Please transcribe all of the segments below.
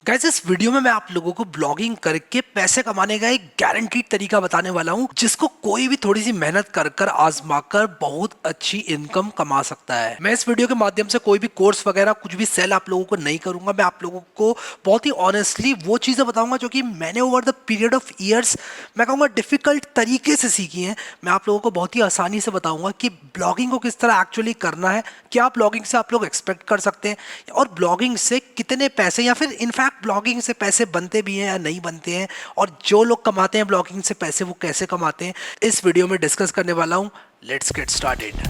Guys, इस video में मैं आप लोगों को ब्लॉगिंग करके पैसे कमाने का एक गारंटीड तरीका बताने वाला हूं, जिसको कोई भी थोड़ी सी मेहनत कर कर आजमा कर बहुत अच्छी इनकम कमा सकता है। मैं इस वीडियो के माध्यम से कोई भी कोर्स वगैरह कुछ भी सेल आप लोगों को नहीं करूंगा। मैं आप लोगों को बहुत ही ऑनेस्टली वो चीजें बताऊंगा जो कि मैंने over the period of years, मैं कहूंगा डिफिकल्ट तरीके से सीखी हैं। मैं आप लोगों को बहुत ही आसानी से बताऊंगा कि ब्लॉगिंग को किस तरह एक्चुअली करना है, क्या ब्लॉगिंग से आप लोग एक्सपेक्ट कर सकते हैं और ब्लॉगिंग से कितने पैसे या फिर इनफैक्ट ब्लॉगिंग से पैसे बनते भी हैं या नहीं बनते हैं, और जो लोग कमाते हैं ब्लॉगिंग से पैसे वो कैसे कमाते हैं, इस वीडियो में डिस्कस करने वाला हूं। Let's get started.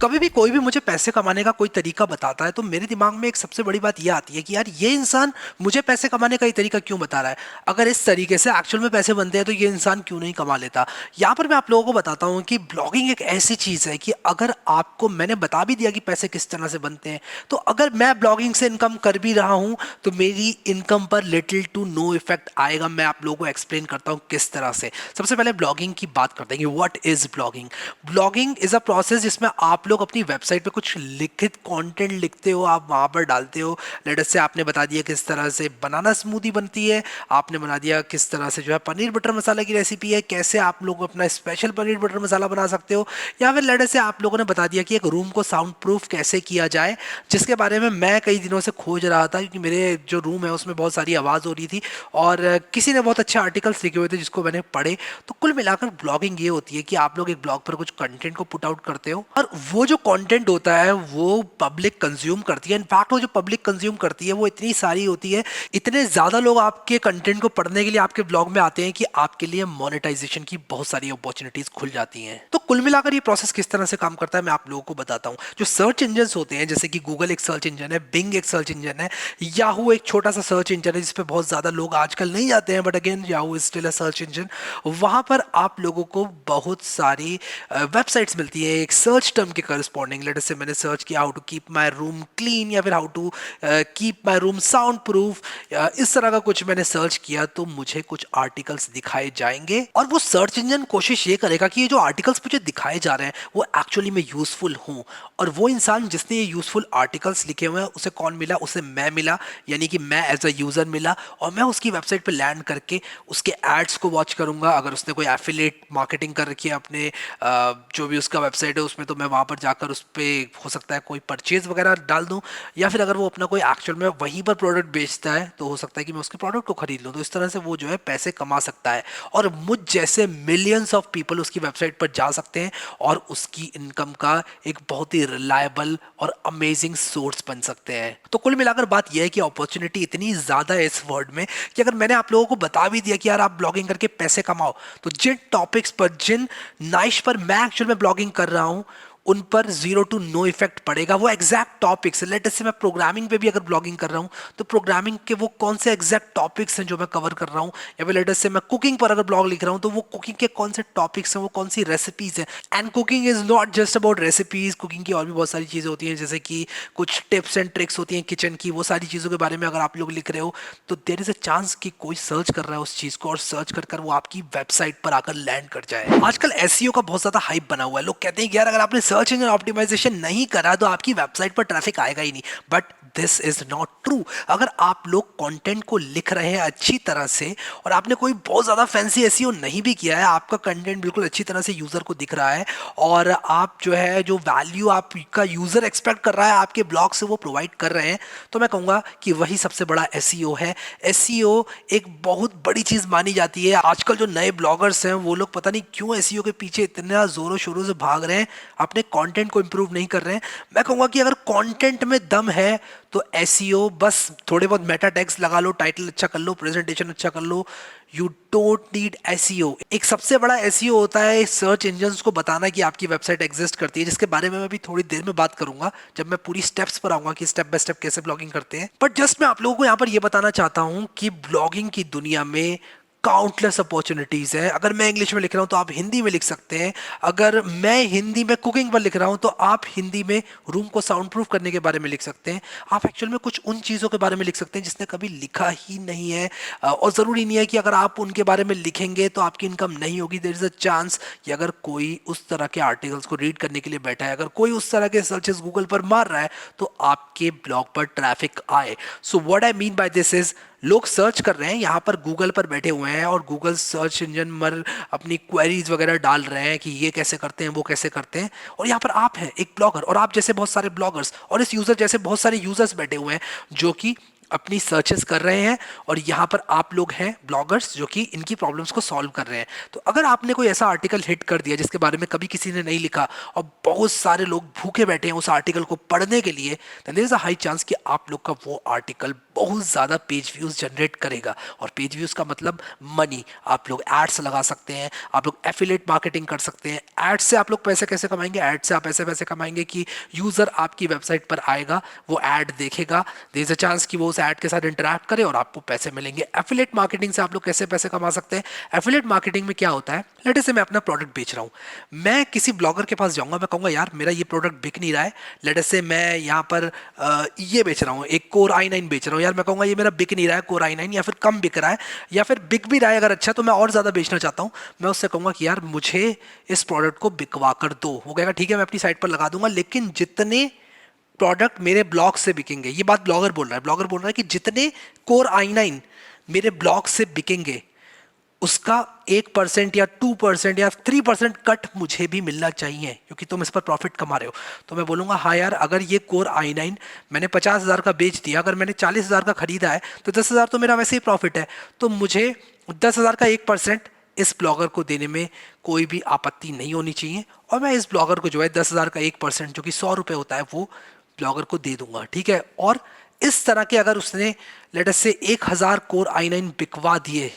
कभी भी कोई भी मुझे पैसे कमाने का कोई तरीका बताता है तो मेरे दिमाग में एक सबसे बड़ी बात यह आती है कि यार ये इंसान मुझे पैसे कमाने का ही तरीका क्यों बता रहा है। अगर इस तरीके से एक्चुअल में पैसे बनते हैं तो ये इंसान क्यों नहीं कमा लेता। यहाँ पर मैं आप लोगों को बताता हूँ कि ब्लॉगिंग एक ऐसी चीज़ है कि अगर आपको मैंने बता भी दिया कि पैसे किस तरह से बनते हैं, तो अगर मैं ब्लॉगिंग से इनकम कर भी रहा हूँ तो मेरी इनकम पर लिटिल टू नो इफेक्ट आएगा। मैं आप लोगों को एक्सप्लेन करता हूँ किस तरह से। सबसे पहले ब्लॉगिंग की बात करते हैं कि what is blogging. Blogging is a process जिसमें आप लोग अपनी वेबसाइट पे कुछ लिखित कंटेंट लिखते हो, आप वहां पर डालते हो। लेट अस से आपने बता दिया किस तरह से बनाना स्मूदी बनती है, आपने बना दिया किस तरह से जो है पनीर बटर मसाला की रेसिपी है, कैसे आप लोग अपना स्पेशल पनीर बटर मसाला बना सकते हो, या फिर लेट अस से आप लोगों ने बता दिया कि एक रूम को साउंड प्रूफ कैसे किया जाए, जिसके बारे में मैं कई दिनों से खोज रहा था क्योंकि मेरे जो रूम है उसमें बहुत सारी आवाज़ हो रही थी और किसी ने बहुत अच्छे आर्टिकल्स लिखे हुए थे जिसको मैंने पढ़े। तो कुल मिलाकर ब्लॉगिंग ये होती है कि आप लोग एक ब्लॉग पर कुछ कंटेंट को पुट आउट करते हो और वो जो कंटेंट होता है वो पब्लिक कंज्यूम करती है। इनफैक्ट वो जो पब्लिक कंज्यूम करती है वो इतनी सारी होती है, इतने ज्यादा लोग आपके कंटेंट को पढ़ने के लिए आपके ब्लॉग में आते हैं कि आपके लिए मोनेटाइजेशन की बहुत सारी अपॉर्चुनिटीज खुल जाती हैं। तो कुल मिलाकर ये प्रोसेस किस तरह से काम करता है मैं आप लोगों को बताता हूँ। जो सर्च इंजन होते हैं जैसे कि गूगल एक सर्च इंजन है, बिंग एक सर्च इंजन है, याहू एक छोटा सा सर्च इंजन है जिसपे बहुत ज्यादा लोग आजकल नहीं जाते हैं, but again Yahoo is still a search engine. वहां पर आप लोगों को बहुत सारी वेबसाइट्स मिलती है एक सर्च टर्म के करस्पॉन्डिंग। लेट अस से मैंने सर्च किया how to keep my room clean या फिर how to keep my room soundproof, इस तरह का कुछ मैंने सर्च किया तो मुझे कुछ आर्टिकल्स दिखाए जाएंगे और वो सर्च इंजन कोशिश ये करेगा कि ये जो आर्टिकल्स मुझे दिखाए जा रहे हैं वो एक्चुअली में यूजफुल हों। और वो इंसान जिसने ये यूजफुल आर्टिकल्स लिखे हुए हैं उसे कौन मिला, उसे मैं मिला, यानी कि मैं एज अ यूजर मिला और मैं उसकी वेबसाइट पे लैंड करके उसके एड्स को वॉच करूंगा। अगर उसने कोई एफिलिएट मार्केटिंग कर रखी है अपने जो भी उसका वेबसाइट है उसमें, तो मैं वहां पर जाकर उस पर हो सकता है कोई परचेज वगैरह डाल दूं, या फिर अगर वो अपना कोई एक्चुअल में वहीं पर प्रोडक्ट बेचता है तो हो सकता है कि मैं उसके प्रोडक्ट को खरीद लूं। तो इस तरह से वो जो है पैसे कमा सकता है और मुझ जैसे मिलियंस ऑफ पीपल उसकी वेबसाइट पर जा सकते हैं और उसकी इनकम का एक बहुत ही रिलायबल और अमेजिंग सोर्स बन सकते हैं। तो कुल मिलाकर बात यह है कि अपॉर्चुनिटी इतनी ज्यादा है इस वर्ल्ड में कि अगर मैंने आप लोगों को बता भी दिया कि यार आप ब्लॉगिंग करके पैसे कमाओ, तो जिन टॉपिक्स पर, जिन नाइश पर मैं एक्चुअल में ब्लॉगिंग कर रहा हूं उन पर जीरो टू नो इफेक्ट पड़ेगा। वो एग्जैक्ट टॉपिक्स, लेट से मैं प्रोग्रामिंग पे भी अगर ब्लॉगिंग कर रहा हूं तो प्रोग्रामिंग के वो कौन से एग्जैक्ट टॉपिक्स हैं जो मैं कवर कर रहा हूं, या फिर लेट से मैं कुकिंग पर अगर ब्लॉग लिख रहा हूं तो वो कुकिंग के कौन से टॉपिक्स हैं, वो कौन सी रेसिपीज हैं। And cooking is not just about recipes, cooking की और भी बहुत सारी चीजें होती हैं जैसे कि कुछ टिप्स एंड ट्रिक्स होती हैं किचन की। वो सारी चीजों के बारे में अगर आप लोग लिख रहे हो तो देयर इज अ चांस कि कोई सर्च कर रहा है उस चीज को और सर्च कर कर वो आपकी वेबसाइट पर आकर लैंड कर जाए। आजकल एसईओ का बहुत ज्यादा हाइप बना हुआ है। लोग कहते हैं कि यार अगर आपने सर्च इंजन ऑप्टिमाइजेशन नहीं करा तो आपकी वेबसाइट पर ट्रैफिक आएगा ही नहीं, but this is not true. अगर आप लोग कंटेंट को लिख रहे हैं अच्छी तरह से और आपने कोई बहुत ज्यादा फैंसी एसईओ नहीं भी किया है, आपका कंटेंट बिल्कुल अच्छी तरह से यूजर को दिख रहा है और आप जो है जो वैल्यू आपका यूजर एक्सपेक्ट कर रहा है आपके ब्लॉग से वो प्रोवाइड कर रहे हैं, तो मैं कहूंगा कि वही सबसे बड़ा एसईओ है। एसईओ एक बहुत बड़ी चीज मानी जाती है। आजकल जो नए ब्लॉगर्स हैं वो लोग पता नहीं क्यों एसईओ के पीछे इतना जोरों शोरों से भाग रहे हैं, अपने कंटेंट को इंप्रूव नहीं कर रहे हैं। मैं कहूंगा कि अगर कंटेंट में दम है तो एसईओ बस थोड़े बहुत मेटा टैग्स लगा लो, टाइटल अच्छा कर लो, प्रेजेंटेशन अच्छा कर लो, यू डोंट नीड एसईओ। एक सबसे बड़ा एसईओ होता है सर्च इंजन्स को बताना कि आपकी वेबसाइट एग्जिस्ट करती है, जिसके बारे में मैं भी थोड़ी देर में बात करूंगा जब मैं पूरी स्टेप्स पर आऊंगा कि स्टेप बाय स्टेप कैसे ब्लॉगिंग करते हैं। बट जस्ट मैं आप लोगों को यहां पर यह बताना चाहता हूं कि ब्लॉगिंग की दुनिया में काउंटलेस अपॉर्चुनिटीज है। अगर मैं इंग्लिश में लिख रहा हूं तो आप हिंदी में लिख सकते हैं। अगर मैं हिंदी में कुकिंग पर लिख रहा हूं तो आप हिंदी में रूम को साउंड प्रूफ करने के बारे में लिख सकते हैं। आप एक्चुअल में कुछ उन चीज़ों के बारे में लिख सकते हैं जिसने कभी लिखा ही नहीं है। और ज़रूरी नहीं है कि अगर आप उनके बारे में लिखेंगे तो आपकी इनकम नहीं होगी। देयर इज़ अ चांस कि अगर कोई उस तरह के आर्टिकल्स को रीड करने के लिए बैठा है, अगर कोई उस तरह के सर्चेस गूगल पर मार रहा है तो आपके ब्लॉग पर ट्रैफिक आए। So what I mean by this is, लोग सर्च कर रहे हैं यहाँ पर गूगल पर बैठे हुए हैं और गूगल सर्च इंजन पर अपनी क्वेरीज वगैरह डाल रहे हैं कि ये कैसे करते हैं वो कैसे करते हैं। और यहाँ पर आप हैं एक ब्लॉगर, और आप जैसे बहुत सारे ब्लॉगर्स और इस यूजर जैसे बहुत सारे यूजर्स बैठे हुए हैं जो कि अपनी सर्चेस कर रहे हैं। और यहाँ पर आप लोग हैं ब्लॉगर्स जो कि इनकी प्रॉब्लम्स को सॉल्व कर रहे हैं। तो अगर आपने कोई ऐसा आर्टिकल हिट कर दिया जिसके बारे में कभी किसी ने नहीं लिखा और बहुत सारे लोग भूखे बैठे हैं उस आर्टिकल को पढ़ने के लिए, then there is a high chance कि आप लोग का वो आर्टिकल बहुत ज़्यादा पेज व्यूज़ जनरेट करेगा। और पेज व्यूज़ का मतलब मनी। आप लोग एड्स लगा सकते हैं, आप लोग एफिलिएट मार्केटिंग कर सकते हैं। एड्स से आप लोग पैसे कैसे कमाएंगे? एड्स से आप ऐसे पैसे कमाएंगे कि यूज़र आपकी वेबसाइट पर आएगा, वो ऐड देखेगा, देयर इज अ चांस कि वो उस ऐड के साथ इंटरैक्ट करे और आपको पैसे मिलेंगे। एफिलिएट मार्केटिंग से आप लोग कैसे पैसे कमा सकते हैं? एफिलिएट मार्केटिंग में क्या होता है, लेट से मैं अपना प्रोडक्ट बेच रहा हूँ, मैं किसी ब्लॉगर के पास जाऊँगा, मैं कहूँगा यार मेरा ये प्रोडक्ट बिक नहीं रहा है। लेट से मैं यहाँ पर ये बेच रहा हूँ, एक कोर i9 बेच रहा हूँ, यार मैं कहूँगा ये मेरा बिक नहीं रहा है कोर i9, या फिर कम बिक रहा है, या फिर बिक भी रहा है अगर अच्छा तो मैं और ज़्यादा बेचना चाहता हूँ। मैं उससे कहूँगा कि यार मुझे इस प्रोडक्ट को बिकवा कर दो। वो कहेगा ठीक है मैं अपनी साइट पर लगा दूंगा, लेकिन जितने प्रोडक्ट मेरे ब्लॉग से बिकेंगे, ये बात ब्लॉगर बोल रहा है, ब्लॉगर बोल रहा है कि जितने कोर i9 मेरे ब्लॉग से बिकेंगे उसका 1% या 2% या 3% कट मुझे भी मिलना चाहिए, क्योंकि तुम इस पर प्रॉफिट कमा रहे हो। तो मैं बोलूँगा हाँ यार, अगर ये कोर i9 मैंने 50,000 का बेच दिया, अगर मैंने 40,000 का खरीदा है तो 10,000 तो मेरा वैसे ही प्रॉफिट है, तो मुझे 10,000 का 1% इस ब्लॉगर को देने में कोई भी आपत्ति नहीं होनी चाहिए। और मैं इस ब्लॉगर को जो है 10,000 का 1% जो कि 100 रुपये होता है वो ब्लॉगर को दे दूंगा, ठीक है। और इस तरह के अगर उसने लेट अस से 1,000 कोर i9 बिकवा दिए,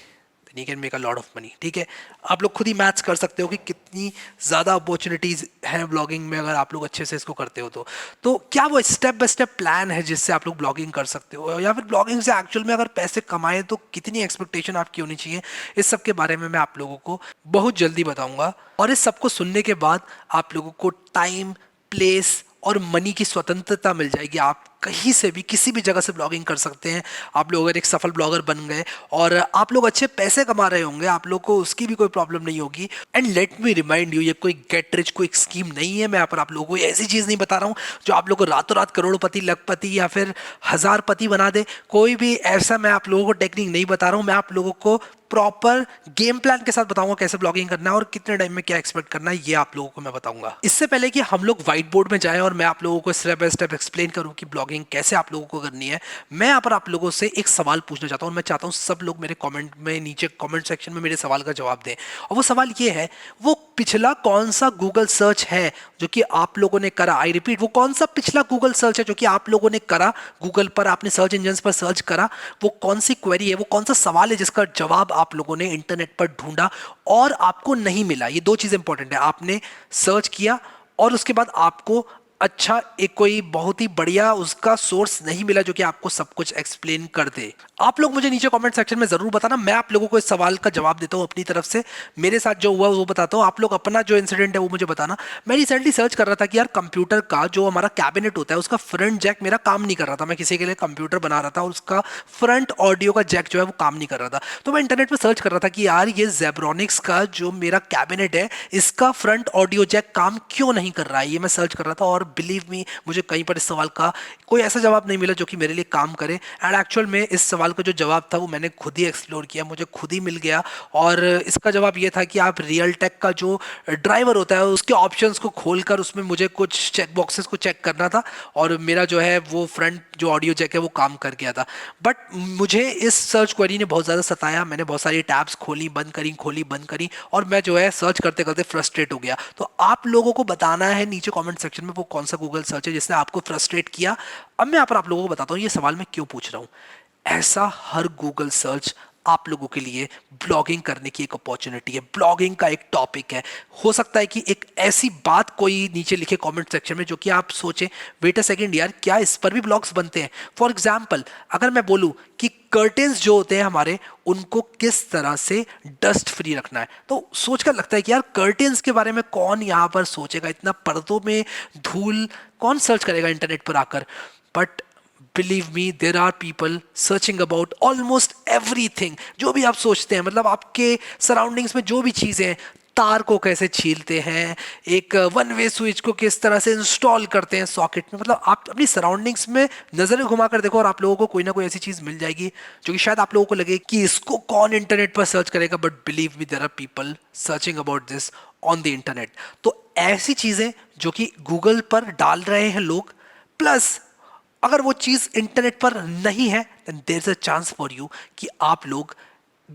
you can make a lot of money, ठीक है। आप लोग खुद ही मैथ्स कर सकते हो कि कितनी ज़्यादा अपॉर्चुनिटीज़ हैं ब्लॉगिंग में अगर आप लोग अच्छे से इसको करते हो तो क्या वो स्टेप बाय स्टेप प्लान है जिससे आप लोग ब्लॉगिंग कर सकते हो, या फिर ब्लॉगिंग से एक्चुअल में अगर पैसे कमाएं तो कितनी एक्सपेक्टेशन आपकी होनी चाहिए? इस सब के बारे में मैं आप लोगों को बहुत जल्दी बताऊंगा। और इस सबको सुनने के बाद आप लोगों को टाइम, प्लेस और मनी की स्वतंत्रता मिल जाएगी। आप कहीं से भी किसी भी जगह से ब्लॉगिंग कर सकते हैं। आप लोग अगर एक सफल ब्लॉगर बन गए और आप लोग अच्छे पैसे कमा रहे होंगे, आप लोग को उसकी भी कोई प्रॉब्लम नहीं होगी। And let me remind you, ये कोई गेट रिच कोई स्कीम नहीं है। मैं यहाँ पर आप लोगों को ऐसी चीज़ नहीं बता रहा हूँ जो आप लोग को रातों रात करोड़पति, लखपति या फिर हज़ारपति बना दे। कोई भी ऐसा मैं आप लोगों को टेक्निक नहीं बता रहा हूँ। मैं आप लोगों को प्रॉपर गेम प्लान के साथ बताऊंगा कैसे ब्लॉगिंग करना है और कितने टाइम में क्या एक्सपेक्ट करना है, ये आप लोगों को मैं बताऊंगा। इससे पहले कि हम लोग व्हाइट बोर्ड में जाएं और मैं आप लोगों को स्टेप बाय स्टेप एक्सप्लेन करूं कि ब्लॉगिंग कैसे आप लोगों को करनी है, मैं यहाँ पर आप लोगों से एक सवाल पूछना चाहता हूँ और मैं चाहता हूँ सब लोग मेरे कमेंट में नीचे कमेंट सेक्शन में मेरे सवाल का जवाब दें। और वो सवाल ये है, वो पिछला कौन सा गूगल सर्च है जो कि आप लोगों ने करा? आई रिपीट, वो कौन सा पिछला गूगल सर्च है जो कि आप लोगों ने करा गूगल पर, आपने सर्च इंजन पर सर्च करा? वो कौन सी क्वेरी है, वो कौन सा सवाल है जिसका जवाब आप लोगों ने इंटरनेट पर ढूंढा और आपको नहीं मिला? ये दो चीजें इंपॉर्टेंट है। आपने सर्च किया और उसके बाद आपको अच्छा एक कोई बहुत ही बढ़िया उसका सोर्स नहीं मिला जो कि आपको सब कुछ एक्सप्लेन कर दे। आप लोग मुझे नीचे कमेंट सेक्शन में जरूर बताना, मैं आप लोगों को इस सवाल का जवाब देता हूं अपनी तरफ से। मेरे साथ जो हुआ वो बताता हूं, आप लोग अपना जो इंसिडेंट है वो मुझे बताना। मैं रिसेंटली सर्च कर रहा था कि यार कंप्यूटर का जो हमारा कैबिनेट होता है उसका फ्रंट जैक मेरा काम नहीं कर रहा था। मैं किसी के लिए कंप्यूटर बना रहा था और उसका फ्रंट ऑडियो का जैक जो है वो काम नहीं कर रहा था। तो मैं इंटरनेट पर सर्च कर रहा था कि यार ये जेब्रॉनिक्स का जो मेरा कैबिनेट है इसका फ्रंट ऑडियो जैक काम क्यों नहीं कर रहा है, ये मैं सर्च कर रहा था। और बिलीव मी, मुझे कहीं पर इस सवाल का कोई ऐसा जवाब नहीं मिला जो कि मेरे लिए काम करे। एंड एक्चुअल में इस सवाल का जो जवाब था वो मैंने खुद ही एक्सप्लोर किया, मुझे खुद ही मिल गया। और इसका जवाब ये था कि आप रियल टेक का जो ड्राइवर होता है उसके ऑप्शंस को खोलकर उसमें मुझे कुछ चेक बॉक्सेस को चेक करना था और मेरा जो है वो फ्रंट जो ऑडियो जैक है वो काम कर गया था। बट मुझे इस सर्च क्वेरी ने बहुत ज़्यादा सताया। मैंने बहुत सारी टैब्स खोली बंद करी और मैं जो है सर्च करते करते फ्रस्ट्रेट हो गया। तो आप लोगों को बताना है नीचे कमेंट सेक्शन में वो कौन सा गूगल सर्च है जिसने आपको फ्रस्ट्रेट किया। अब मैं यहाँ पर आप लोगों को बताता हूँ ये सवाल मैं क्यों पूछ रहा हूँ। ऐसा हर गूगल सर्च आप लोगों के लिए ब्लॉगिंग करने की एक अपॉर्चुनिटी है, ब्लॉगिंग का एक टॉपिक है। हो सकता है कि एक ऐसी बात कोई नीचे लिखे कमेंट सेक्शन में जो कि आप सोचें वेट अ सेकंड यार, क्या इस पर भी ब्लॉग्स बनते हैं। फॉर एग्जांपल अगर मैं बोलूं कि कर्टेन्स जो होते हैं हमारे, उनको किस तरह से डस्ट फ्री रखना है, तो सोचकर लगता है कि यार कर्टेन्स के बारे में कौन यहाँ पर सोचेगा, इतना पर्दों में धूल कौन सर्च करेगा इंटरनेट पर आकर। But believe me, there are people searching about almost everything. जो भी आप सोचते हैं, मतलब आपके सराउंडिंग्स में जो भी चीज़ें हैं, तार को कैसे छीलते हैं, एक वन वे स्विच को किस तरह से इंस्टॉल करते हैं सॉकेट में, मतलब आप अपनी सराउंडिंग्स में नजरें घुमा कर देखो और आप लोगों को कोई ना कोई ऐसी चीज मिल जाएगी जो कि शायद आप लोगों को लगे कि इसको कौन इंटरनेट पर सर्च करेगा, but believe me there are people searching about this on the internet. तो ऐसी चीजें जो कि गूगल पर डाल रहे हैं लोग, प्लस अगर वो चीज इंटरनेट पर नहीं है, then there is a chance for you कि आप लोग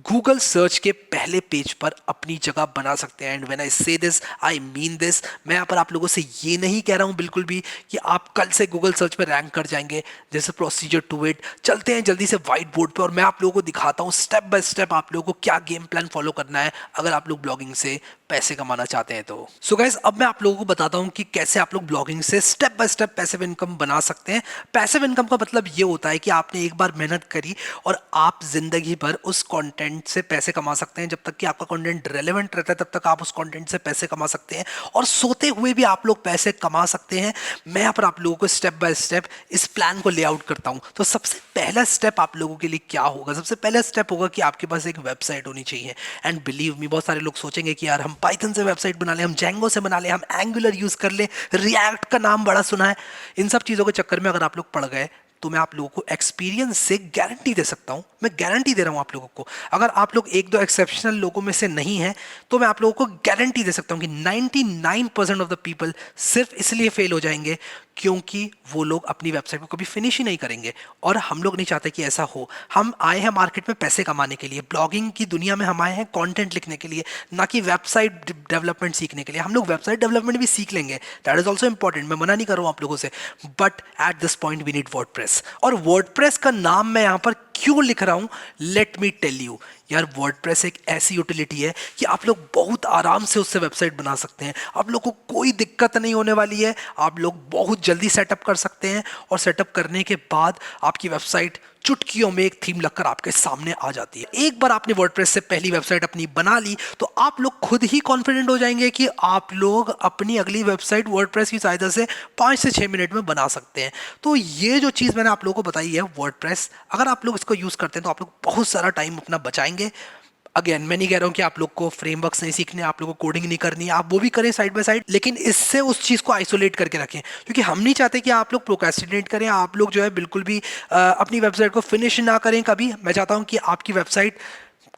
गूगल सर्च के पहले पेज पर अपनी जगह बना सकते हैं। एंड व्हेन आई से दिस आई मीन दिस। मैं यहाँ पर आप लोगों से ये नहीं कह रहा हूँ बिल्कुल भी कि आप कल से गूगल सर्च पर रैंक कर जाएंगे। जैसे प्रोसीजर टू इट, चलते हैं जल्दी से व्हाइट बोर्ड पे और मैं आप लोगों को दिखाता हूँ स्टेप बाय स्टेप आप लोगों को क्या गेम प्लान फॉलो करना है अगर आप लोग ब्लॉगिंग से पैसे कमाना चाहते हैं तो। सो गाइस, अब मैं आप लोगों को बताता हूँ कि कैसे आप लोग ब्लॉगिंग से step by step passive income बना सकते हैं। पैसिव इनकम का मतलब ये होता है कि आपने एक बार मेहनत करी और आप जिंदगी भर उस कंटेंट से पैसे कमा सकते हैं। जब तक कि आपका कंटेंट रेलेवेंट रहता है तब तक आप उस कंटेंट से पैसे कमा सकते हैं और सोते हुए भी आप लोग पैसे कमा सकते हैं। मैं यहाँ पर आप लोगों को स्टेप बाय स्टेप इस प्लान को लेआउट करता हूँ। तो सबसे पहला स्टेप आप लोगों के लिए क्या होगा? सबसे पहला स्टेप होगा कि आपके पास एक वेबसाइट होनी चाहिए। एंड बिलीव मी, बहुत सारे लोग सोचेंगे कि यार हम पाइथन से वेबसाइट बना लें, हम जेंगो से बना लें, हम एंगुलर यूज कर लें, रिएक्ट का नाम बड़ा सुना है। इन सब चीजों के चक्कर में अगर आप लोग पड़ गए तो मैं आप लोगों को एक्सपीरियंस से गारंटी दे सकता हूं, मैं गारंटी दे रहा हूं आप लोगों को। अगर आप लोग एक दो एक्सेप्शनल लोगों में से नहीं हैं तो मैं आप लोगों को गारंटी दे सकता हूं कि 99% ऑफ द पीपल सिर्फ इसलिए फेल हो जाएंगे क्योंकि वो लोग अपनी वेबसाइट को कभी फिनिश ही नहीं करेंगे। और हम लोग नहीं चाहते कि ऐसा हो। हम आए हैं मार्केट में पैसे कमाने के लिए, ब्लॉगिंग की दुनिया में हम आए हैं कंटेंट लिखने के लिए, ना कि वेबसाइट डेवलपमेंट सीखने के लिए। हम लोग वेबसाइट डेवलपमेंट भी सीख लेंगे, दैट इज ऑल्सो इंपॉर्टेंट, मैं मना नहीं कर रहा हूं आप लोगों से। But at this point we need WordPress. और वर्डप्रेस का नाम मैं यहां पर क्यों लिख रहा हूं, लेट मी टेल यू। यार वर्डप्रेस एक ऐसी यूटिलिटी है कि आप लोग बहुत आराम से उससे वेबसाइट बना सकते हैं। आप लोग को कोई दिक्कत नहीं होने वाली है, आप लोग बहुत जल्दी सेटअप कर सकते हैं और सेटअप करने के बाद आपकी वेबसाइट चुटकियों में एक थीम लगकर आपके सामने आ जाती है। एक बार आपने वर्डप्रेस से पहली वेबसाइट अपनी बना ली तो आप लोग खुद ही कॉन्फिडेंट हो जाएंगे कि आप लोग अपनी अगली वेबसाइट वर्डप्रेस की सहायता से 5 से 6 मिनट में बना सकते हैं। तो ये जो चीज़ मैंने आप लोगों को बताई है वर्डप्रेस, अगर आप लोग इसको यूज़ करते हैं तो आप लोग बहुत सारा टाइम अपना बचाएंगे। अगेन मैं नहीं कह रहा हूं कि आप लोग को फ्रेमवर्क्स नहीं सीखने, आप लोगों को कोडिंग नहीं करनी है, आप वो भी करें साइड बाय साइड, लेकिन इससे उस चीज़ को आइसोलेट करके रखें। क्योंकि हम नहीं चाहते कि आप लोग प्रोक्रेस्टिनेट करें, आप लोग जो है बिल्कुल भी अपनी वेबसाइट को फिनिश ना करें कभी। मैं चाहता हूं कि आपकी वेबसाइट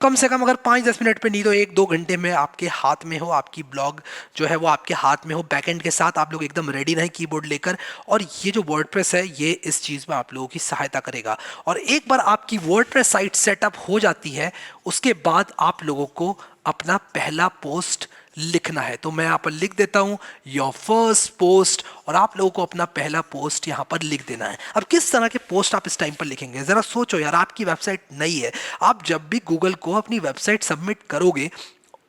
कम से कम अगर 5-10 मिनट पे नहीं तो 1-2 घंटे में आपके हाथ में हो, आपकी ब्लॉग जो है वो आपके हाथ में हो, बैकएंड के साथ आप लोग एकदम रेडी रहें कीबोर्ड लेकर। और ये जो वर्डप्रेस है ये इस चीज़ में आप लोगों की सहायता करेगा। और एक बार आपकी वर्डप्रेस साइट सेटअप हो जाती है उसके बाद आप लोगों को अपना पहला पोस्ट लिखना है। तो मैं यहाँ पर लिख देता हूँ योर फर्स्ट पोस्ट और आप लोगों को अपना पहला पोस्ट यहाँ पर लिख देना है। अब किस तरह के पोस्ट आप इस टाइम पर लिखेंगे जरा सोचो यार। आपकी वेबसाइट नई है, आप जब भी गूगल को अपनी वेबसाइट सबमिट करोगे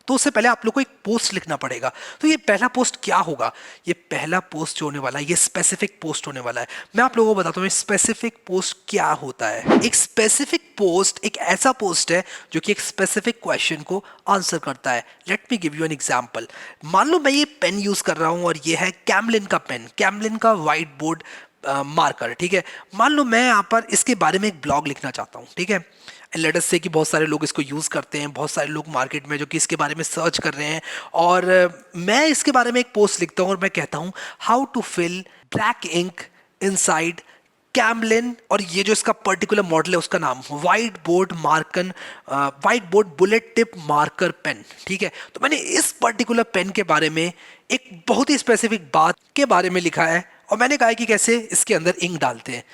तो उससे पहले आप लोग को एक पोस्ट लिखना पड़ेगा। तो ये पहला पोस्ट क्या होगा? ये पहला पोस्ट जो होने वाला है ये स्पेसिफिक पोस्ट होने वाला है। मैं आप लोगों को बताता हूँ स्पेसिफिक पोस्ट क्या होता है। एक स्पेसिफिक पोस्ट एक ऐसा पोस्ट है जो कि एक स्पेसिफिक क्वेश्चन को आंसर करता है। Let me give you an example. मान लो मैं ये पेन यूज कर रहा हूँ और ये है कैमलिन का पेन, कैमलिन का व्हाइट बोर्ड मार्कर, ठीक है। मान लो मैं यहाँ पर इसके बारे में एक ब्लॉग लिखना चाहता हूँ, ठीक है। लेट अस से कि बहुत सारे लोग इसको यूज़ करते हैं, बहुत सारे लोग मार्केट में जो कि इसके बारे में सर्च कर रहे हैं। और मैं इसके बारे में एक पोस्ट लिखता हूँ और मैं कहता हूँ how to fill black ink inside Camlin, और ये जो इसका पर्टिकुलर मॉडल है उसका नाम white board marker white board bullet tip marker pen, ठीक है। तो मैंने इस पर्टिकुलर पेन के बारे में एक बहुत ही स्पेसिफिक बात के बारे में लिखा है और मैंने कहा कि कैसे इसके अंदर इंक डालते हैं।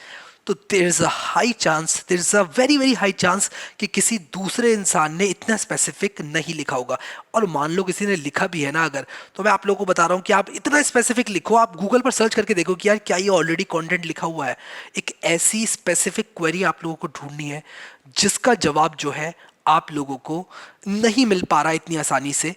तो there is a high chance, there is a very very high chance कि किसी दूसरे इंसान ने इतना स्पेसिफिक नहीं लिखा होगा। और मान लो किसी ने लिखा भी है ना अगर, तो मैं आप लोगों को बता रहा हूँ कि आप इतना स्पेसिफिक लिखो, आप गूगल पर सर्च करके देखो कि यार क्या ये ऑलरेडी कंटेंट लिखा हुआ है। एक ऐसी स्पेसिफिक क्वेरी आप लोगों को ढूंढनी है जिसका जवाब जो है आप लोगों को नहीं मिल पा रहा है इतनी आसानी से,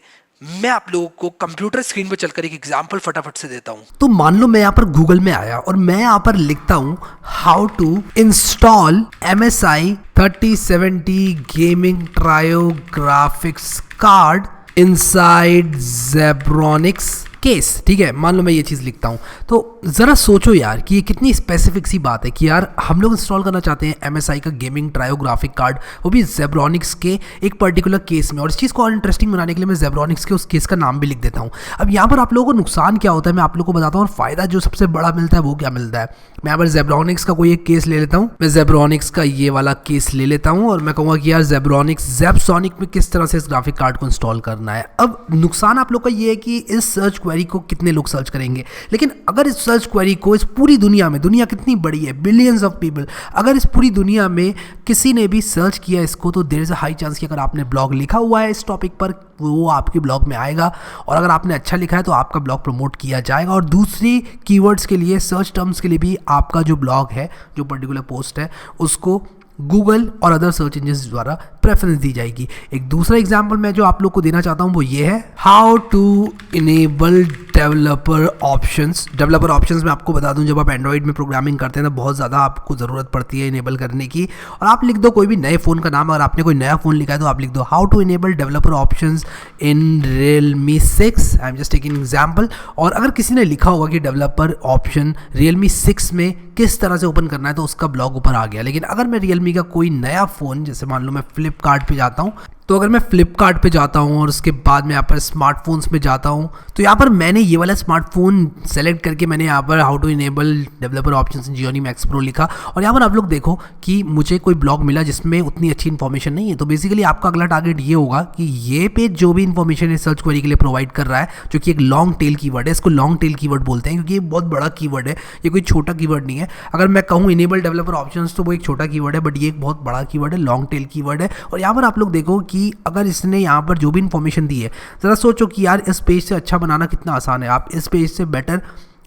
मैं आप लोगों को कंप्यूटर स्क्रीन पर चलकर एक एग्जांपल फटाफट से देता हूं। तो मान लो मैं यहाँ पर गूगल में आया और मैं यहाँ पर लिखता हूं how to install MSI 3070 gaming trio graphics card inside Zebronics case. ठीक है, मान लो मैं ये चीज़ लिखता हूँ, तो ज़रा सोचो यार कि ये कितनी स्पेसिफिक सी बात है कि यार हम लोग इंस्टॉल करना चाहते हैं MSI का गेमिंग ट्रायो ग्राफिक कार्ड, वो भी जेब्रॉनिक्स के एक पर्टिकुलर केस में। और इस चीज़ को और इंटरेस्टिंग बनाने के लिए मैं जेब्रॉनिक्स के उस केस का नाम भी लिख देता हूँ। अब यहाँ पर आप लोगों को नुकसान क्या होता है मैं आप लोगों को बताता हूँ, और फायदा जो सबसे बड़ा मिलता है वो क्या मिलता है। मैं यहाँ पर जेब्रॉनिक्स का कोई एक केस ले लेता हूँ, मैं जेब्रॉनिक्स का ये वाला केस ले लेता हूँ और मैं कहूँगा कि यार जेब्रॉनिक्स जेबसोनिक में किस तरह से इस ग्राफिक कार्ड को इंस्टॉल करना है। अब नुकसान आप लोग का ये है कि इस सर्च क्वेरी को कितने लोग सर्च करेंगे, लेकिन अगर इस सर्च क्वेरी को इस पूरी दुनिया में, दुनिया कितनी बड़ी है, बिलियंस ऑफ पीपल, अगर इस पूरी दुनिया में किसी ने भी सर्च किया इसको, तो there is a high chance कि अगर आपने ब्लॉग लिखा हुआ है इस टॉपिक पर वो आपके ब्लॉग में आएगा, और अगर आपने अच्छा लिखा है तो आपका ब्लॉग प्रमोट किया जाएगा। और दूसरी कीवर्ड्स के लिए, सर्च टर्म्स के लिए भी आपका जो ब्लॉग है, जो पर्टिकुलर पोस्ट है, उसको गूगल और अदर सर्च इंजन द्वारा प्रेफरेंस दी जाएगी। एक दूसरा एग्जांपल मैं जो आप लोग को देना चाहता हूं वो ये है how to enable developer options. Developer options में आपको बता दूं, जब आप एंड्रॉइड में प्रोग्रामिंग करते हैं तो बहुत ज़्यादा आपको ज़रूरत पड़ती है इनेबल करने की। और आप लिख दो कोई भी नए फ़ोन का नाम, अगर आपने कोई नया फ़ोन लिखा है तो आप लिख दो how to enable developer options in Realme 6। I am just taking example. और अगर किसी ने लिखा होगा कि डेवलपर ऑप्शन Realme 6 में किस तरह से ओपन करना है तो उसका ब्लॉग ऊपर आ गया। लेकिन अगर मैं Realme का कोई नया फ़ोन, जैसे मान लो मैं फ्लिपकार्ट पे जाता हूँ, तो अगर मैं फ्लिपकार्ट पे जाता हूँ और उसके बाद मैं यहाँ पर स्मार्टफोन्स में जाता हूँ, तो यहाँ पर मैंने ये वाला स्मार्टफोन सेलेक्ट करके मैंने यहाँ पर how to enable developer options in Xiaomi Max Pro लिखा, और यहाँ पर आप लोग देखो कि मुझे कोई ब्लॉग मिला जिसमें उतनी अच्छी इन्फॉर्मेशन नहीं है। तो बेसिकली आपका अगला टारगेट ये होगा कि ये पेज जो भी इन्फॉर्मेशन है सर्च क्वेरी के लिए प्रोवाइड कर रहा है, जो कि एक लॉन्ग टेल कीवर्ड है, इसको लॉन्ग टेल कीवर्ड बोलते हैं क्योंकि ये बहुत बड़ा कीवर्ड है, ये कोई छोटा कीवर्ड नहीं है। अगर मैं कहूँ इनेबल डेवलपर ऑप्शंस तो वो एक छोटा कीवर्ड है, बट ये एक बहुत बड़ा कीवर्ड है, लॉन्ग टेल कीवर्ड है। और यहाँ पर आप लोग देखो कि अगर इसने यहाँ पर जो भी इन्फॉर्मेशन दी है, ज़रा सोचो कि यार इस पेज से अच्छा बनाना कितना आसान है। आप इस पेज से बेटर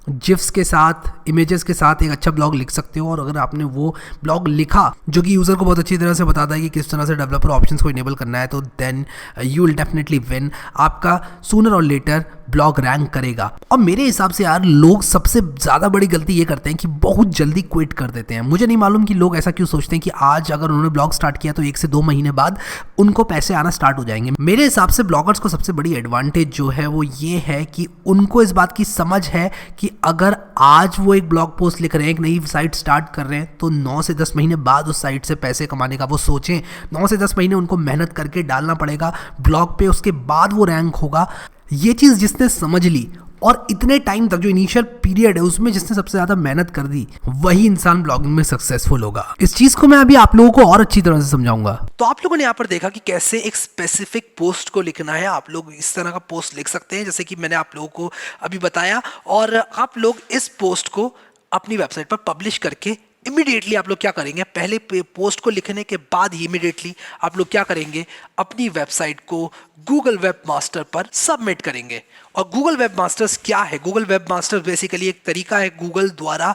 जिफ्स के साथ, इमेजेस के साथ एक अच्छा ब्लॉग लिख सकते हो। और अगर आपने वो ब्लॉग लिखा जो कि यूज़र को बहुत अच्छी तरह से बताता है कि किस तरह से डेवलपर ऑप्शंस को इनेबल करना है, तो then you will definitely win. आपका सूनर और लेटर ब्लॉग रैंक करेगा। और मेरे हिसाब से यार लोग सबसे ज़्यादा बड़ी गलती ये करते हैं कि बहुत जल्दी क्विट कर देते हैं। मुझे नहीं मालूम कि लोग ऐसा क्यों सोचते हैं कि आज अगर उन्होंने ब्लॉग स्टार्ट किया तो 1 से 2 महीने बाद उनको पैसे आना स्टार्ट हो जाएंगे। मेरे हिसाब से ब्लॉगर्स को सबसे बड़ी एडवांटेज जो है वो ये है कि उनको इस बात की समझ है कि अगर आज वो एक ब्लॉग पोस्ट लिख रहे हैं, एक नई साइट स्टार्ट कर रहे हैं, तो 9 से 10 महीने बाद उस साइट से पैसे कमाने का वो सोचें। 9 से 10 महीने उनको मेहनत करके डालना पड़ेगा ब्लॉग पे, उसके बाद वो रैंक होगा। ये चीज़ जिसने समझ ली और इतने टाइम तक जो इनिशियल पीरियड है उसमें जिसने सबसे ज़्यादा मेहनत कर दी, वही इंसान ब्लॉगिंग में सक्सेसफुल होगा। इस चीज़ को मैं अभी आप लोगों को और अच्छी तरह से समझाऊंगा। तो आप लोगों ने यहाँ पर देखा कि कैसे एक स्पेसिफिक पोस्ट को लिखना है। आप लोग इस तरह का पोस्ट लिख सकते हैं जैसे कि मैंने आप लोगों को अभी बताया, और आप लोग इस पोस्ट को अपनी वेबसाइट पर पब्लिश करके इमीडिएटली आप लोग क्या करेंगे, पहले पोस्ट को लिखने के बाद ही इमीडिएटली आप लोग क्या करेंगे, अपनी वेबसाइट को गूगल वेब मास्टर पर सबमिट करेंगे। और गूगल वेब मास्टर्स क्या है? गूगल वेब मास्टर्स बेसिकली एक तरीका है गूगल द्वारा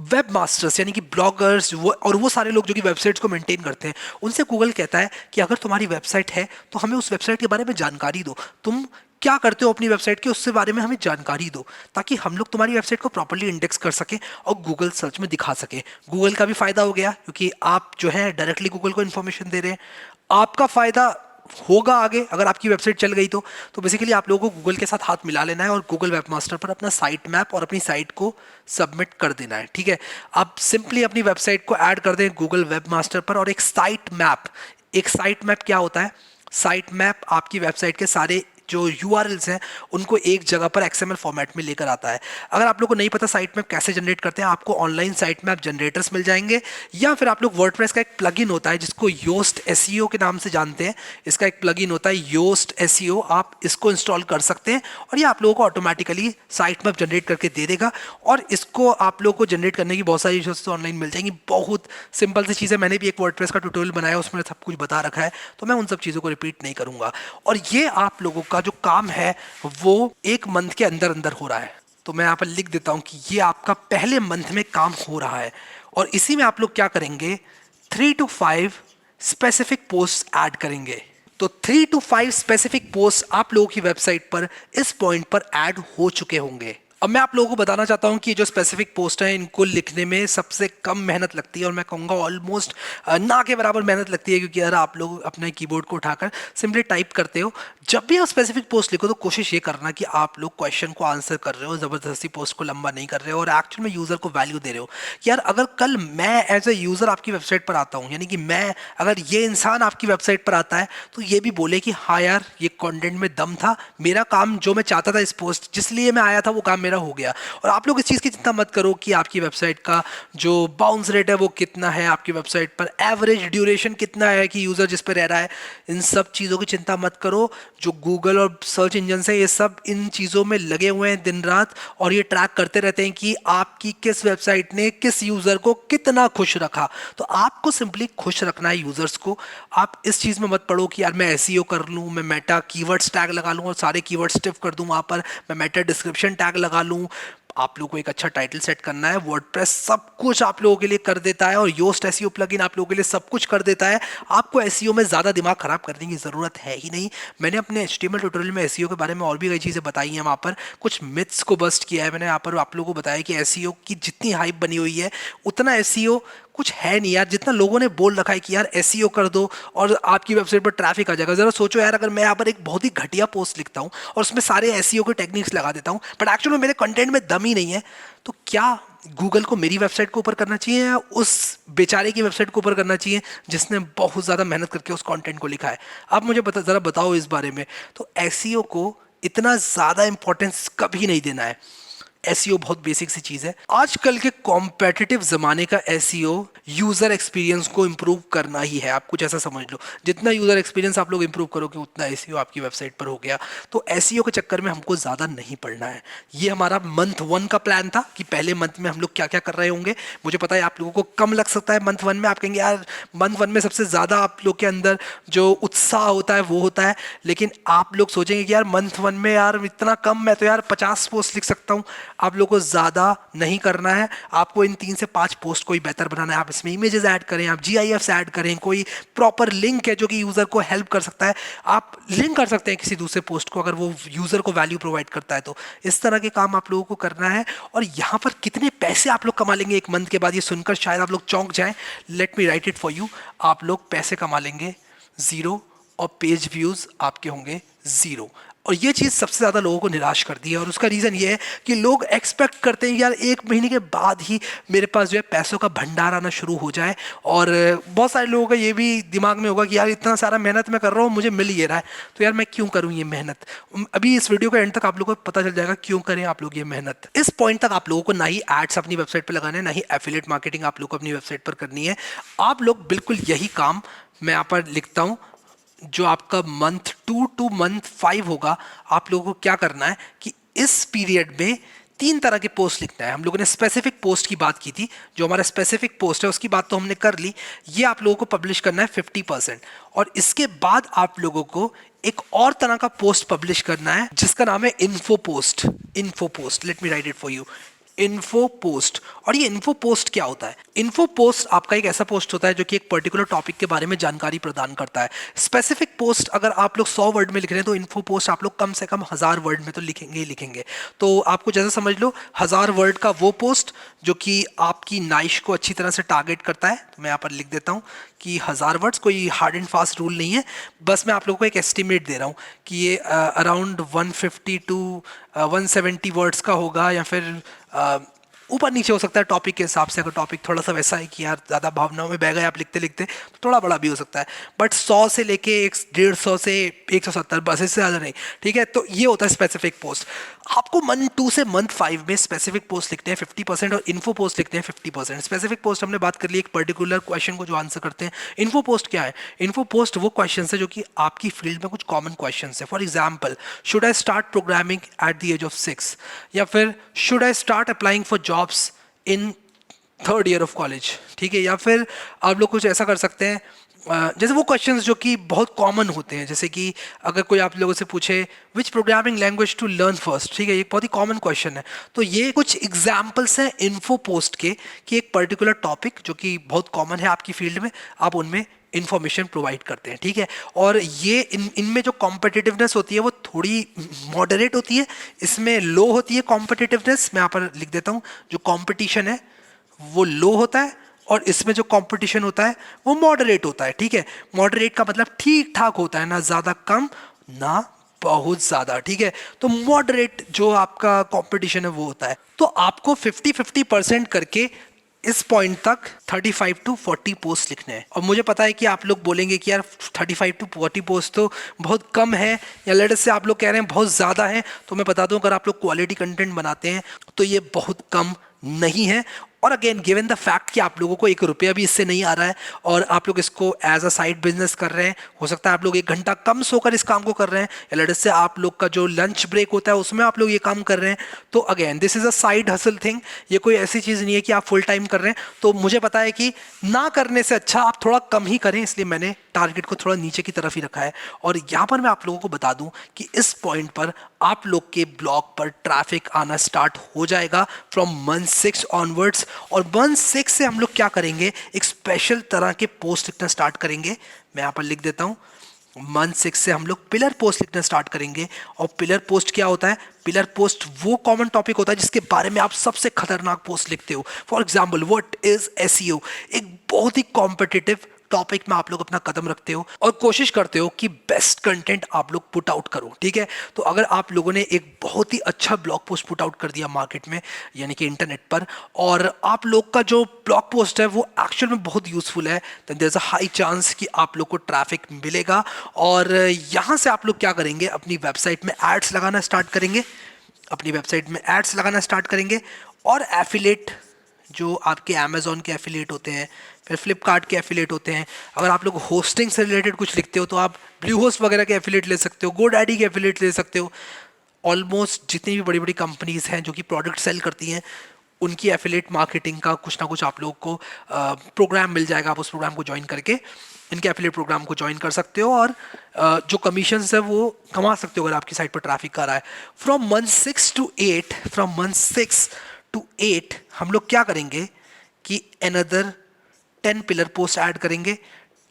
वेब मास्टर्स यानी कि ब्लॉगर्स और वो सारे लोग जो कि वेबसाइट्स को मेंटेन करते हैं, उनसे गूगल कहता है कि अगर तुम्हारी वेबसाइट है तो हमें उस वेबसाइट के बारे में जानकारी दो, तुम क्या करते हो अपनी वेबसाइट के उससे बारे में हमें जानकारी दो, ताकि हम लोग तुम्हारी वेबसाइट को प्रॉपर्ली इंडेक्स कर सकें और गूगल सर्च में दिखा सकें। गूगल का भी फायदा हो गया क्योंकि आप जो है डायरेक्टली गूगल को इन्फॉर्मेशन दे रहे हैं। आपका फायदा होगा आगे अगर आपकी वेबसाइट चल गई तो बेसिकली आप लोगों को गूगल के साथ हाथ मिला लेना है और गूगल वेब मास्टर पर अपना साइट मैप और अपनी साइट को सबमिट कर देना है। ठीक है, आप सिंपली अपनी वेबसाइट को ऐड कर दें गूगल वेब मास्टर पर। और एक साइट मैप क्या होता है? साइट मैप आपकी वेबसाइट के सारे जो URLs हैं उनको एक जगह पर XML फॉर्मेट में लेकर आता है। अगर आप लोग को नहीं पता साइट मैप कैसे जनरेट करते हैं, आपको ऑनलाइन साइट मैप जनरेटर्स मिल जाएंगे, या फिर आप लोग वर्डप्रेस का एक प्लगइन होता है जिसको योस्ट SEO के नाम से जानते हैं। इसका एक प्लगइन होता है योस्ट SEO, आप इसको इंस्टॉल कर सकते हैं और ये आप लोगों को ऑटोमेटिकली साइट मैप जनरेट करके दे देगा। और इसको आप लोगों को जनरेट करने की बहुत सारी चीज़ें ऑनलाइन मिल जाएंगी। बहुत सिंपल सी चीज़ें, मैंने भी एक वर्डप्रेस का ट्यूटोरियल बनाया, उसमें सब कुछ बता रखा है, तो मैं उन सब चीज़ों को रिपीट नहीं करूंगा। और ये आप लोगों का जो काम है वो 1 मंथ के अंदर अंदर हो रहा है। तो मैं यहाँ पर लिख देता हूँ कि ये आपका पहले मंथ में काम हो रहा है। और इसी में आप लोग क्या करेंगे, 3 to 5 स्पेसिफिक पोस्ट ऐड करेंगे। तो 3 to 5 स्पेसिफिक पोस्ट आप लोगों की वेबसाइट पर इस पॉइंट पर ऐड हो चुके होंगे। अब मैं आप लोगों को बताना चाहता हूं कि जो स्पेसिफिक पोस्ट है इनको लिखने में सबसे कम मेहनत लगती है, और मैं कहूँगा ऑलमोस्ट ना के बराबर मेहनत लगती है, क्योंकि अगर आप लोग अपने कीबोर्ड को उठाकर सिंपली टाइप करते हो, जब भी आप स्पेसिफिक पोस्ट लिखो तो कोशिश ये करना कि आप लोग क्वेश्चन को आंसर कर रहे हो, ज़बरदस्ती पोस्ट को लंबा नहीं कर रहे हो, और एक्चुअल में यूज़र को वैल्यू दे रहे हो कि यार अगर कल मैं एज ए यूज़र आपकी वेबसाइट पर आता हूँ, यानी कि मैं अगर ये इंसान आपकी वेबसाइट पर आता है तो ये भी बोले कि हाँ यार ये कंटेंट में दम था, मेरा काम जो मैं चाहता था इस पोस्ट जिसलिए मैं आया था वो काम मेरा हो गया। और आप लोग इस चीज़ की चिंता मत करो कि आपकी वेबसाइट का जो बाउंस रेट है वो कितना है, आपकी वेबसाइट पर एवरेज ड्यूरेशन कितना है कि यूज़र जिस पर रह रहा है, इन सब चीज़ों की चिंता मत करो। जो गूगल और सर्च इंजन है ये सब इन चीज़ों में लगे हुए हैं दिन रात, और ये ट्रैक करते रहते हैं कि आपकी किस वेबसाइट ने किस यूज़र को कितना खुश रखा। तो आपको सिंपली खुश रखना है यूज़र्स को। आप इस चीज़ में मत पड़ो कि यार मैं एसईओ कर लूँ, मैं मेटा कीवर्ड्स टैग लगा लूँ और सारे कीवर्ड्स स्टिफ कर दूँ वहाँ पर, मैं मेटा डिस्क्रिप्शन टैग लगा लूँ। आप लोगों को एक अच्छा टाइटल सेट करना है, वर्डप्रेस सब कुछ आप लोगों के लिए कर देता है, और योस्ट एसईओ प्लगइन आप लोगों के लिए सब कुछ कर देता है। आपको एसईओ में ज़्यादा दिमाग खराब करने की ज़रूरत है ही नहीं। मैंने अपने एचटीएमएल ट्यूटोरियल में एसईओ के बारे में और भी कई चीज़ें बताई हैं, वहाँ पर कुछ मिथ्स को बस्ट किया है मैंने। यहाँ पर आप लोगों को बताया कि एसईओ की जितनी हाइप बनी हुई है उतना एसईओ कुछ है नहीं यार, जितना लोगों ने बोल रखा है कि यार एसईओ कर दो और आपकी वेबसाइट पर ट्रैफिक आ जाएगा। जरा सोचो यार, अगर मैं यहाँ पर एक बहुत ही घटिया पोस्ट लिखता हूँ और उसमें सारे एसईओ के टेक्निक्स लगा देता हूँ, बट एक्चुअली में मेरे कंटेंट में दम ही नहीं है, तो क्या गूगल को मेरी वेबसाइट को ऊपर करना चाहिए या उस बेचारे की वेबसाइट को ऊपर करना चाहिए जिसने बहुत ज़्यादा मेहनत करके उस कंटेंट को लिखा है? आप मुझे ज़रा बताओ इस बारे में। तो एसईओ को इतना ज़्यादा इंपॉर्टेंस कभी नहीं देना है। एसईओ बहुत बेसिक सी चीज़ है। आजकल के कॉम्पिटिटिव ज़माने का एसईओ यूज़र एक्सपीरियंस को इम्प्रूव करना ही है। आप कुछ ऐसा समझ लो, जितना यूज़र एक्सपीरियंस आप लोग इम्प्रूव करोगे उतना एसईओ आपकी वेबसाइट पर हो गया। तो एसईओ के चक्कर में हमको ज़्यादा नहीं पड़ना है। ये हमारा मंथ 1 का प्लान था कि पहले मंथ में हम लोग क्या क्या कर रहे होंगे। मुझे पता है आप लोगों को कम लग सकता है मंथ 1 में, आप कहेंगे यार मंथ 1 में सबसे ज़्यादा आप लोग के अंदर जो उत्साह होता है वो होता है, लेकिन आप लोग सोचेंगे कि यार मंथ 1 में यार इतना कम, मैं तो यार 50 पोस्ट लिख सकता हूँ। आप लोगों को ज़्यादा नहीं करना है, आपको इन 3 से 5 पोस्ट को ही बेहतर बनाना है। आप इसमें इमेजेस ऐड करें, आप जीआईएफ्स ऐड करें, कोई प्रॉपर लिंक है जो कि यूज़र को हेल्प कर सकता है, आप लिंक कर सकते हैं किसी दूसरे पोस्ट को अगर वो यूज़र को वैल्यू प्रोवाइड करता है। तो इस तरह के काम आप लोगों को करना है। और यहाँ पर कितने पैसे आप लोग कमा लेंगे एक मंथ के बाद, ये सुनकर शायद आप लोग चौंक जाएं। Let me right it for you. आप लोग पैसे कमा लेंगे 0 और पेज व्यूज़ आपके होंगे 0। और ये चीज़ सबसे ज़्यादा लोगों को निराश करती है, और उसका रीज़न ये है कि लोग एक्सपेक्ट करते हैं यार 1 महीने के बाद ही मेरे पास जो है पैसों का भंडार आना शुरू हो जाए। और बहुत सारे लोगों का ये भी दिमाग में होगा कि यार इतना सारा मेहनत मैं कर रहा हूँ, मुझे मिल ही रहा है, तो यार मैं क्यों करूँ ये मेहनत। अभी इस वीडियो के एंड तक आप लोगों को पता चल जाएगा क्यों करें आप लोग ये मेहनत। इस पॉइंट तक आप लोगों को ना ही एड्स अपनी वेबसाइट पर लगाना है, ना ही एफिलिएट मार्केटिंग आप लोग को अपनी वेबसाइट पर करनी है। आप लोग बिल्कुल यही काम मैं यहाँ पर लिखता हूँ, जो आपका मंथ 2 to मंथ 5 होगा। आप लोगों को क्या करना है कि इस पीरियड में 3 तरह के पोस्ट लिखना है। हम लोगों ने स्पेसिफिक पोस्ट की बात की थी, जो हमारा स्पेसिफिक पोस्ट है उसकी बात तो हमने कर ली। ये आप लोगों को पब्लिश करना है 50%, और इसके बाद आप लोगों को एक और तरह का पोस्ट पब्लिश करना है जिसका नाम है info post. Info post, let me right it for you, info post. और ये इन्फो पोस्ट क्या होता है? इन्फो पोस्ट आपका एक ऐसा पोस्ट होता है जो कि एक पर्टिकुलर टॉपिक के बारे में जानकारी प्रदान करता है। स्पेसिफिक पोस्ट अगर आप लोग 100 वर्ड में लिख रहे हैं तो इन्फो पोस्ट आप लोग कम से कम 1000 वर्ड में तो लिखेंगे ही लिखेंगे। तो आपको जैसा समझ लो 1000 वर्ड का वो पोस्ट जो कि आपकी नाइश को अच्छी तरह से टारगेट करता है। तो मैं यहाँ पर लिख देता हूँ कि 1000 वर्ड्स, कोई हार्ड एंड फास्ट रूल नहीं है, बस मैं आप लोगों को एक एस्टिमेट दे रहा हूँ कि ये अराउंड 150 to 170 वर्ड्स का होगा, या फिर ऊपर नीचे हो सकता है टॉपिक के हिसाब से। अगर टॉपिक थोड़ा सा वैसा है कि यार ज़्यादा भावनाओं में बह गए आप लिखते लिखते तो थोड़ा बड़ा भी हो सकता है, बट 100 से लेके 150 से 170 बस, इससे ज़्यादा नहीं, ठीक है। तो ये होता है स्पेसिफिक पोस्ट। आपको मंथ 2 से मंथ 5 में स्पेसिफिक पोस्ट लिखते हैं 50% और इन्फो पोस्ट लिखते हैं 50%। स्पेसिफिक पोस्ट हमने बात कर ली एक पर्टिकुलर क्वेश्चन को जो आंसर करते हैं। इन्फो पोस्ट क्या है? इन्फो पोस्ट वो क्वेश्चन है जो कि आपकी फील्ड में कुछ कॉमन क्वेश्चन है। For example, should I start programming at the age of 6, या फिर should I start applying for jobs in 3rd year of college, ठीक है। या फिर आप लोग कुछ ऐसा कर सकते हैं जैसे वो क्वेश्चंस जो कि बहुत कॉमन होते हैं, जैसे कि अगर कोई आप लोगों से पूछे which programming language to learn first, ठीक है, ये बहुत ही कॉमन क्वेश्चन है। तो ये कुछ एग्जाम्पल्स हैं इन्फो पोस्ट के कि एक पर्टिकुलर टॉपिक जो कि बहुत कॉमन है आपकी फील्ड में, आप उनमें इंफॉर्मेशन प्रोवाइड करते हैं, ठीक है। और ये इनमें जो कॉम्पिटिटिवनेस होती है वो थोड़ी मॉडरेट होती है, इसमें लो होती है कॉम्पिटिटिवनेस। मैं यहाँ पर लिख देता हूँ, जो कॉम्पिटिशन है वो लो होता है और इसमें जो कंपटीशन होता है वो मॉडरेट होता है, ठीक है। मॉडरेट का मतलब ठीक ठाक होता है, ना ज़्यादा कम ना बहुत ज़्यादा, ठीक है। तो मॉडरेट जो आपका कंपटीशन है वो होता है। तो आपको 50-50% करके इस पॉइंट तक 35 टू 40 पोस्ट लिखने हैं। और मुझे पता है कि आप लोग बोलेंगे कि यार 35 टू 40 पोस्ट तो बहुत कम है, या लेट्स से आप लोग कह रहे हैं बहुत ज़्यादा है। तो मैं बता दूं, अगर आप लोग क्वालिटी कंटेंट बनाते हैं तो ये बहुत कम नहीं है। और अगेन गिवन द फैक्ट कि आप लोगों को 1 रुपया भी इससे नहीं आ रहा है और आप लोग इसको एज अ साइड बिजनेस कर रहे हैं, हो सकता है आप लोग 1 घंटा कम सोकर इस काम को कर रहे हैं, या लेट्स से आप लोग का जो लंच ब्रेक होता है उसमें आप लोग ये काम कर रहे हैं। तो again this is a side hustle thing, ये कोई ऐसी चीज़ नहीं है कि आप फुल टाइम कर रहे हैं। तो मुझे पता है कि ना करने से अच्छा आप थोड़ा कम ही करें, इसलिए मैंने टारगेट को थोड़ा नीचे की तरफ ही रखा है। और यहाँ पर मैं आप लोगों को बता दूं कि इस पॉइंट पर आप लोग के ब्लॉग पर ट्रैफिक आना स्टार्ट हो जाएगा फ्रॉम मंथ 6 ऑनवर्ड्स। और मंथ 6 से हम लोग क्या करेंगे, एक स्पेशल तरह के पोस्ट लिखना स्टार्ट करेंगे। मैं यहाँ पर लिख देता हूँ, मंथ 6 से हम लोग पिलर पोस्ट लिखना स्टार्ट करेंगे। और पिलर पोस्ट क्या होता है? पिलर पोस्ट वो कॉमन टॉपिक होता है जिसके बारे में आप सबसे खतरनाक पोस्ट लिखते हो। For example, what is SEO, एक बहुत ही कॉम्पिटिटिव टॉपिक में आप लोग अपना कदम रखते हो और कोशिश करते हो कि बेस्ट कंटेंट आप लोग पुट आउट करो, ठीक है। तो अगर आप लोगों ने एक बहुत ही अच्छा ब्लॉग पोस्ट पुट आउट कर दिया मार्केट में, यानी कि इंटरनेट पर, और आप लोग का जो ब्लॉग पोस्ट है वो एक्चुअल में बहुत यूजफुल है, then there is a high chance कि आप लोग को ट्रैफिक मिलेगा। और यहाँ से आप लोग क्या करेंगे, अपनी वेबसाइट में एड्स लगाना स्टार्ट करेंगे, अपनी वेबसाइट में एड्स लगाना स्टार्ट करेंगे। और एफिलेट, जो आपके अमेजोन के एफिलेट होते हैं, फिर फ्लिपकार्ट के एफिलेट होते हैं, अगर आप लोग होस्टिंग से रिलेटेड कुछ लिखते हो तो आप ब्लू होस्ट वगैरह के एफिलेट ले सकते हो, गोडैडी के एफिलेट ले सकते हो। ऑलमोस्ट जितनी भी बड़ी बड़ी कंपनीज हैं जो कि प्रोडक्ट सेल करती हैं, उनकी एफिलेट मार्केटिंग का कुछ ना कुछ आप लोग को प्रोग्राम मिल जाएगा। आप उस प्रोग्राम को ज्वाइन करके इनके एफिलेट प्रोग्राम को ज्वाइन कर सकते हो और जो कमीशंस है वो कमा सकते हो अगर आपकी साइट पर ट्रैफिक आ रहा है। From month 6 to 8, from month 6 to 8 हम लोग क्या करेंगे कि अनदर 10 पिलर पोस्ट ऐड करेंगे,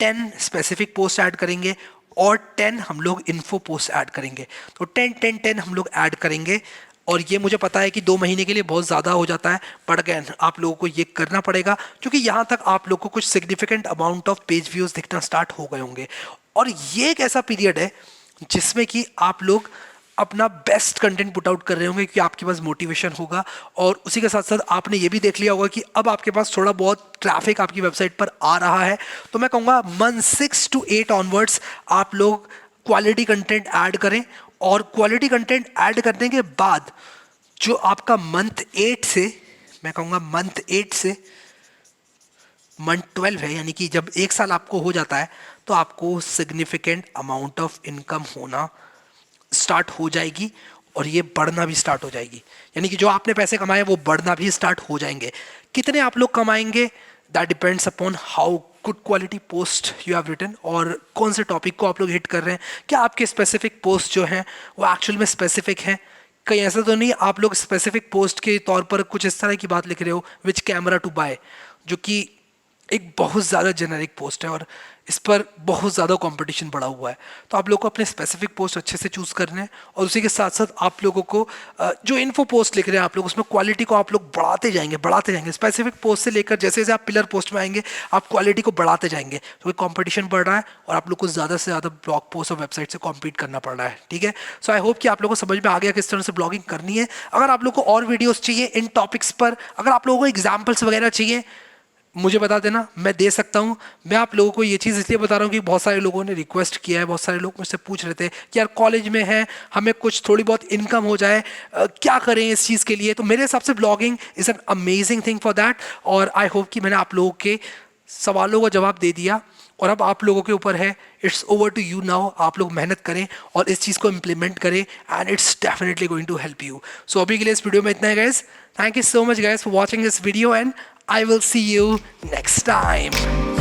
10 स्पेसिफिक पोस्ट ऐड करेंगे और 10 हम लोग इन्फो पोस्ट ऐड करेंगे। तो 10 हम लोग ऐड करेंगे। और ये मुझे पता है कि 2 महीने के लिए बहुत ज़्यादा हो जाता है, बट अगेन आप लोगों को ये करना पड़ेगा क्योंकि यहाँ तक आप लोगों को कुछ significant amount of page views दिखना स्टार्ट हो गए होंगे। और ये एक ऐसा पीरियड है जिसमें कि आप लोग अपना बेस्ट कंटेंट पुट आउट कर रहे होंगे क्योंकि आपके पास मोटिवेशन होगा। और उसी के साथ साथ आपने ये भी देख लिया होगा कि अब आपके पास थोड़ा बहुत ट्रैफिक आपकी वेबसाइट पर आ रहा है। तो मैं कहूँगा मंथ 6 to 8 ऑनवर्ड्स आप लोग क्वालिटी कंटेंट ऐड करें। और क्वालिटी कंटेंट ऐड करने के बाद जो आपका मंथ 8 से, मैं कहूँगा मंथ 8 से मंथ 12 है, यानी कि जब 1 साल आपको हो जाता है तो आपको सिग्निफिकेंट अमाउंट ऑफ इनकम होना स्टार्ट हो जाएगी और ये बढ़ना भी स्टार्ट हो जाएगी। यानी कि जो आपने पैसे कमाए वो बढ़ना भी स्टार्ट हो जाएंगे। कितने आप लोग कमाएंगे, that depends upon how good quality post you have written और कौन से टॉपिक को आप लोग हिट कर रहे हैं। क्या आपके स्पेसिफिक पोस्ट जो हैं वो एक्चुअल में स्पेसिफिक हैं? कहीं ऐसा तो नहीं आप लोग स्पेसिफिक पोस्ट के तौर पर कुछ इस तरह की बात लिख रहे हो, विच कैमरा टू बाय, जो कि एक बहुत ज़्यादा जेनेरिक पोस्ट है और इस पर बहुत ज़्यादा कंपटीशन बढ़ा हुआ है। तो आप लोगों को अपने स्पेसिफिक पोस्ट अच्छे से चूज़ करने हैं और उसी के साथ साथ आप लोगों को जो इन्फो पोस्ट लिख रहे हैं आप लोग उसमें क्वालिटी को आप लोग बढ़ाते जाएंगे। स्पेसिफिक पोस्ट से लेकर जैसे जैसे आप पिलर पोस्ट में आएंगे आप क्वालिटी को बढ़ाते जाएंगे, क्योंकि कंपटीशन बढ़ रहा है और आप लोग को ज़्यादा से ज़्यादा ब्लॉग पोस्ट और वेबसाइट से कॉम्पीट करना पड़ रहा है, ठीक है। सो आई होप कि आप लोगों को समझ में आ गया किस तरह से ब्लॉगिंग करनी है। अगर आप लोग को और वीडियोज़ चाहिए इन टॉपिक्स पर, अगर आप लोगों को एग्जाम्पल्स वगैरह चाहिए, मुझे बता देना, मैं दे सकता हूँ। मैं आप लोगों को ये चीज़ इसलिए बता रहा हूँ कि बहुत सारे लोगों ने रिक्वेस्ट किया है, बहुत सारे लोग मुझसे पूछ रहे थे कि यार कॉलेज में है, हमें कुछ थोड़ी बहुत इनकम हो जाए, क्या करें इस चीज़ के लिए। तो मेरे हिसाब से blogging is an amazing thing for that. और आई होप कि मैंने आप लोगों के सवालों का जवाब दे दिया और अब आप लोगों के ऊपर है, it's over to you now. आप लोग मेहनत करें और इस चीज़ को इम्प्लीमेंट करें and it's definitely going to help you. So अभी के लिए इस वीडियो में इतना है guys. Thank you so much guys for watching this video and I will see you next time.